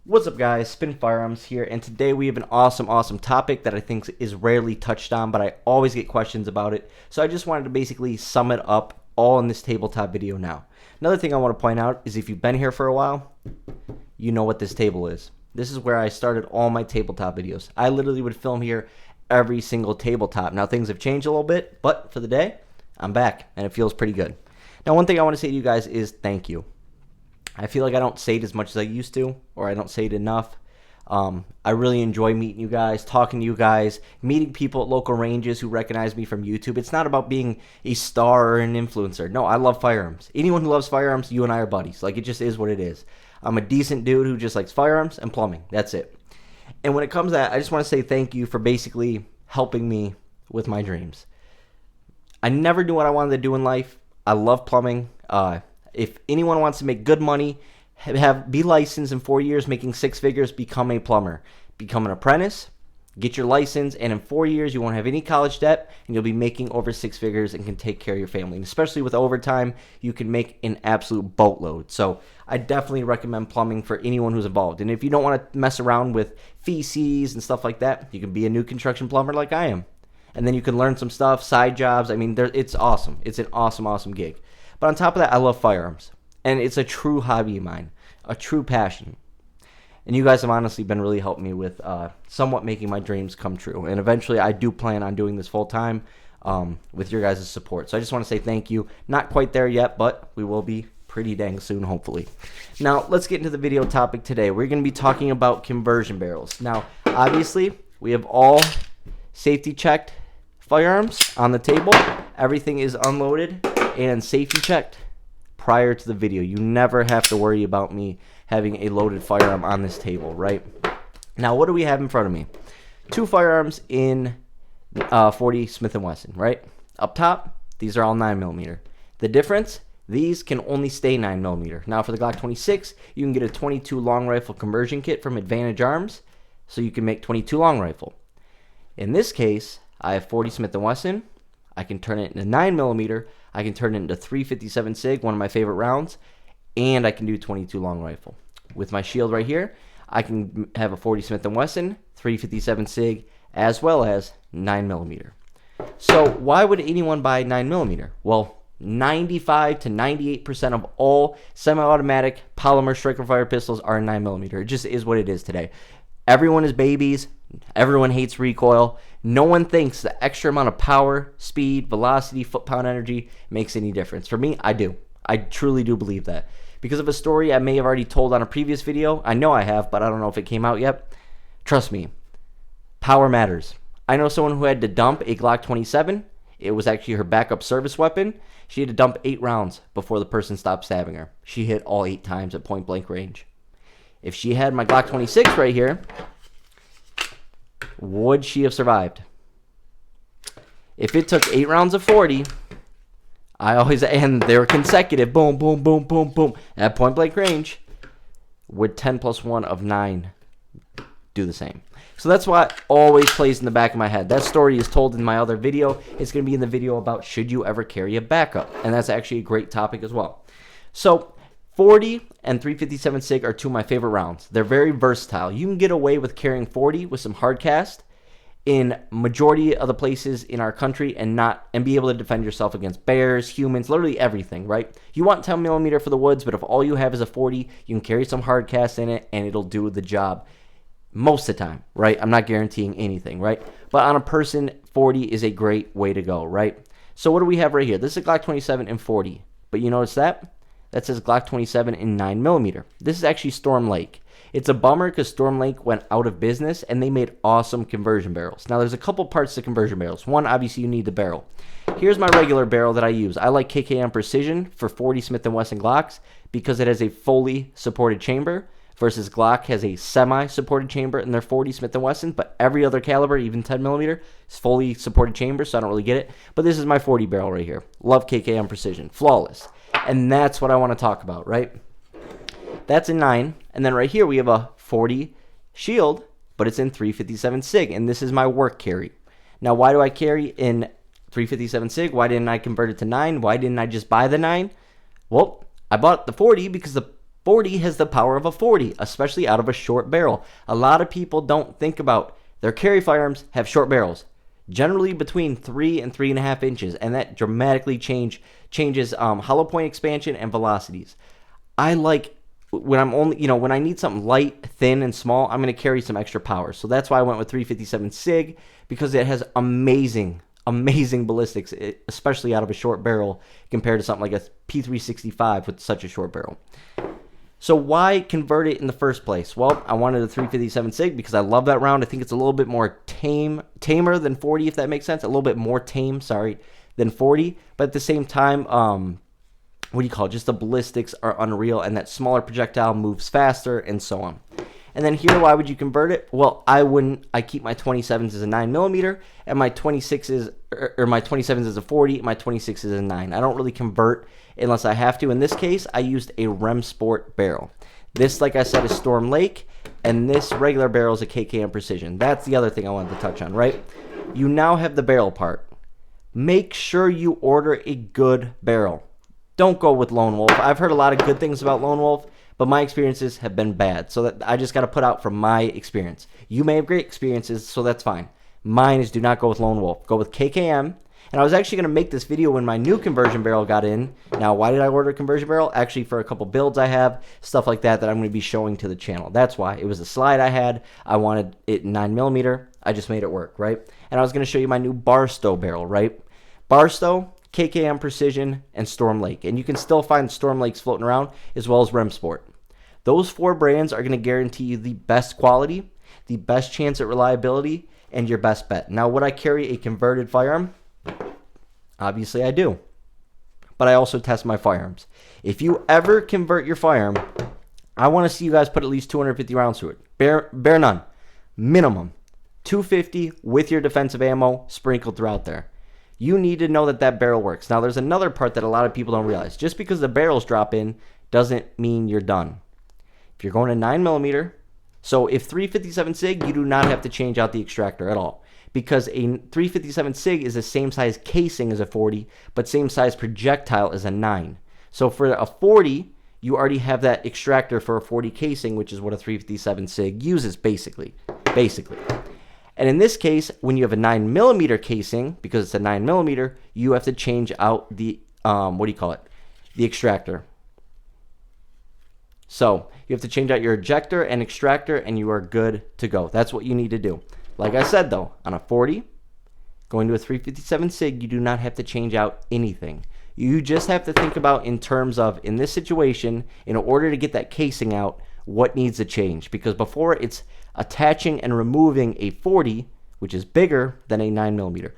What's up, guys? Spin Firearms here, and today we have an awesome topic that I think is rarely touched on, but I always get questions about it. So I just wanted to basically sum it up all in this tabletop video now. Another thing I want to point out is if you've been here for a while, you know what this table is. This is where I started all my tabletop videos. I literally would film here every single tabletop. Now things have changed a little bit, but for the day, I'm back, and it feels pretty good. Now one thing I want to say to you guys is thank you. I feel like I don't say it as much as I used to, or I don't say it enough. I really enjoy meeting you guys, talking to you guys, meeting people at local ranges who recognize me from YouTube. It's not about being a star or an influencer. No, I love firearms. Anyone who loves firearms, you and I are buddies. Like, it just is what it is. I'm a decent dude who just likes firearms and plumbing. That's it. And when it comes to that, I just want to say thank you for basically helping me with my dreams. I never knew what I wanted to do in life. I love plumbing. If anyone wants to make good money, be licensed in 4 years, making six figures, become a plumber. Become an apprentice, get your license, and in 4 years you won't have any college debt, and you'll be making over six figures and can take care of your family. And especially with overtime, you can make an absolute boatload. So I definitely recommend plumbing for anyone who's involved. And if you don't want to mess around with feces and stuff like that, you can be a new construction plumber like I am. And then you can learn some stuff, side jobs. I mean, it's awesome. It's an awesome gig. But on top of that, I love firearms. And it's a true hobby of mine, a true passion. And you guys have honestly been really helping me with somewhat making my dreams come true. And eventually, I do plan on doing this full time with your guys' support. So I just want to say thank you. Not quite there yet, but we will be pretty dang soon, hopefully. Now, let's get into the video topic today. We're going to be talking about conversion barrels. Now, obviously, we have all safety checked firearms on the table. Everything is unloaded and safety checked prior to the video. You never have to worry about me having a loaded firearm on this table, right? Now, what do we have in front of me? Two firearms in 40 Smith & Wesson, right? Up top, these are all 9mm. The difference, these can only stay 9mm. Now, for the Glock 26, you can get a 22 long rifle conversion kit from Advantage Arms, so you can make 22 long rifle. In this case, I have 40 Smith & Wesson. I can turn it into 9mm. I can turn it into 357 SIG, one of my favorite rounds, and I can do 22 long rifle. With my shield right here, I can have a 40 Smith & Wesson, 357 SIG, as well as 9mm. So why would anyone buy 9mm? Well, 95 to 98% of all semi-automatic polymer striker fire pistols are 9mm. It just is what it is today. Everyone is babies. Everyone hates recoil. No one thinks the extra amount of power, speed, velocity, foot-pound energy makes any difference. For me, I do. I truly do believe that. Because of a story I may have already told on a previous video. I know I have, but I don't know if it came out yet. Trust me, power matters. I know someone who had to dump a Glock 27. It was actually her backup service weapon. She had to dump 8 rounds before the person stopped stabbing her. She hit all 8 times at point-blank range. If she had my Glock 26 right here, would she have survived? If it took 8 rounds of 40, and they were consecutive, boom, boom, boom, boom, boom, at point blank range, would 10 plus 1 of 9 do the same? So that's what always plays in the back of my head. That story is told in my other video. It's going to be in the video about should you ever carry a backup, and that's actually a great topic as well. So 40 and 357 SIG are two of my favorite rounds. They're very versatile. You can get away with carrying 40 with some hard cast in majority of the places in our country and be able to defend yourself against bears, humans, literally everything, right? You want 10mm for the woods, but if all you have is a 40, you can carry some hard cast in it and it'll do the job most of the time, right? I'm not guaranteeing anything, right? But on a person, 40 is a great way to go, right? So what do we have right here? This is a Glock 27 and 40, but you notice that? That says Glock 27 in 9mm. This is actually Storm Lake. It's a bummer because Storm Lake went out of business and they made awesome conversion barrels. Now, there's a couple parts to conversion barrels. One, obviously, you need the barrel. Here's my regular barrel that I use. I like KKM Precision for 40 Smith & Wesson Glocks because it has a fully supported chamber versus Glock has a semi-supported chamber in their 40 Smith & Wesson, but every other caliber, even 10mm, is fully supported chamber, so I don't really get it. But this is my 40 barrel right here. Love KKM Precision. Flawless. And that's what I want to talk about, right? That's in 9. And then right here we have a 40 shield, but it's in 357 SIG. And this is my work carry. Now, why do I carry in 357 SIG? Why didn't I convert it to 9? Why didn't I just buy the 9? Well, I bought the 40 because the 40 has the power of a 40, especially out of a short barrel. A lot of people don't think about their carry firearms have short barrels, generally between 3 and 3.5 inches, and that dramatically changes hollow point expansion and velocities. I like when I'm only, when I need something light, thin, and small, I'm going to carry some extra power. So that's why I went with 357 SIG, because it has amazing ballistics, especially out of a short barrel compared to something like a P365 with such a short barrel. So why convert it in the first place? Well, I wanted a 357 SIG because I love that round. I think it's a little bit more tamer than 40, if that makes sense. A little bit more tame, than 40. But at the same time, just the ballistics are unreal, and that smaller projectile moves faster, and so on. And then here, why would you convert it? Well, I wouldn't. I keep my 27s as a 9mm, and my 26s, or my 27s as a 40, my 26s as a 9. I don't really convert unless I have to. In this case, I used a Rem Sport barrel. This, like I said, is Storm Lake, and this regular barrel is a KKM Precision. That's the other thing I wanted to touch on, right? You now have the barrel part. Make sure you order a good barrel. Don't go with Lone Wolf. I've heard a lot of good things about Lone Wolf, but my experiences have been bad. So that I just got to put out from my experience. You may have great experiences, so that's fine. Mine is do not go with Lone Wolf. Go with KKM. And I was actually going to make this video when my new conversion barrel got in. Now, why did I order a conversion barrel? Actually, for a couple builds I have, stuff like that I'm going to be showing to the channel. That's why. It was a slide I had. I wanted it 9mm. I just made it work, right? And I was going to show you my new Barstow barrel, right? Barstow, KKM Precision, and Storm Lake. And you can still find Storm Lakes floating around, as well as Rem Sport. Those 4 brands are going to guarantee you the best quality, the best chance at reliability, and your best bet. Now, would I carry a converted firearm? Obviously, I do. But I also test my firearms. If you ever convert your firearm, I want to see you guys put at least 250 rounds to it. Bare none. Minimum. 250 with your defensive ammo sprinkled throughout there. You need to know that that barrel works. Now, there's another part that a lot of people don't realize. Just because the barrels drop in doesn't mean you're done. If you're going to 9mm, so if 357 SIG, you do not have to change out the extractor at all, because a 357 SIG is the same size casing as a 40, but same size projectile as a 9. So for a 40, you already have that extractor for a 40 casing, which is what a 357 SIG uses, basically. And in this case, when you have a 9mm casing, because it's a 9mm, you have to change out the, the extractor. So you have to change out your ejector and extractor, and you are good to go. That's what you need to do. Like I said, though, on a 40, going to a 357 SIG, you do not have to change out anything. You just have to think about in terms of, in this situation, in order to get that casing out, what needs to change. Because before, it's attaching and removing a 40, which is bigger than a 9mm.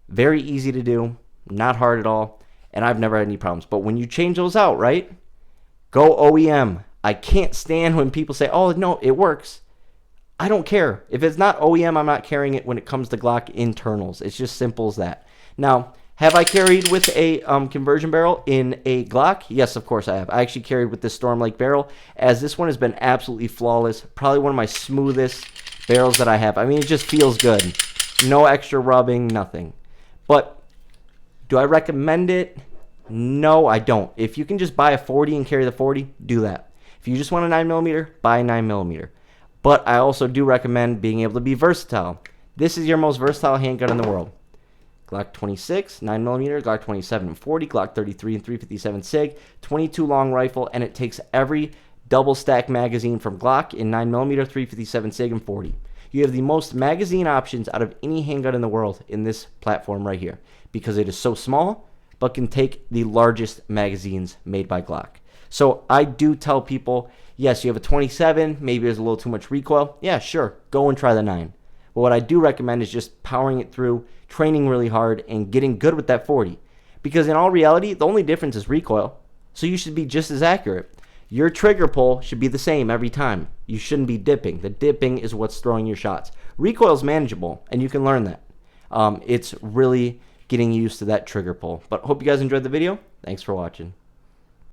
Very easy to do, not hard at all, and I've never had any problems. But when you change those out, right, go OEM. I can't stand when people say, oh, no, it works. I don't care. If it's not OEM, I'm not carrying it when it comes to Glock internals. It's just simple as that. Now, have I carried with a conversion barrel in a Glock? Yes, of course I have. I actually carried with this Storm Lake barrel, as this one has been absolutely flawless. Probably one of my smoothest barrels that I have. I mean, it just feels good. No extra rubbing, nothing. But do I recommend it? No, I don't. If you can just buy a 40 and carry the 40, do that. If you just want a 9mm, buy a 9mm. But I also do recommend being able to be versatile. This is your most versatile handgun in the world. Glock 26, 9mm, Glock 27 and 40, Glock 33 and 357 SIG, 22 long rifle, and it takes every double stack magazine from Glock in 9mm, 357 SIG, and 40. You have the most magazine options out of any handgun in the world in this platform right here, because it is so small, but can take the largest magazines made by Glock. So I do tell people, yes, you have a 27, maybe there's a little too much recoil. Yeah, sure, go and try the 9. But what I do recommend is just powering it through, training really hard, and getting good with that 40. Because in all reality, the only difference is recoil. So you should be just as accurate. Your trigger pull should be the same every time. You shouldn't be dipping. The dipping is what's throwing your shots. Recoil is manageable, and you can learn that. It's really getting used to that trigger pull. But hope you guys enjoyed the video. Thanks for watching.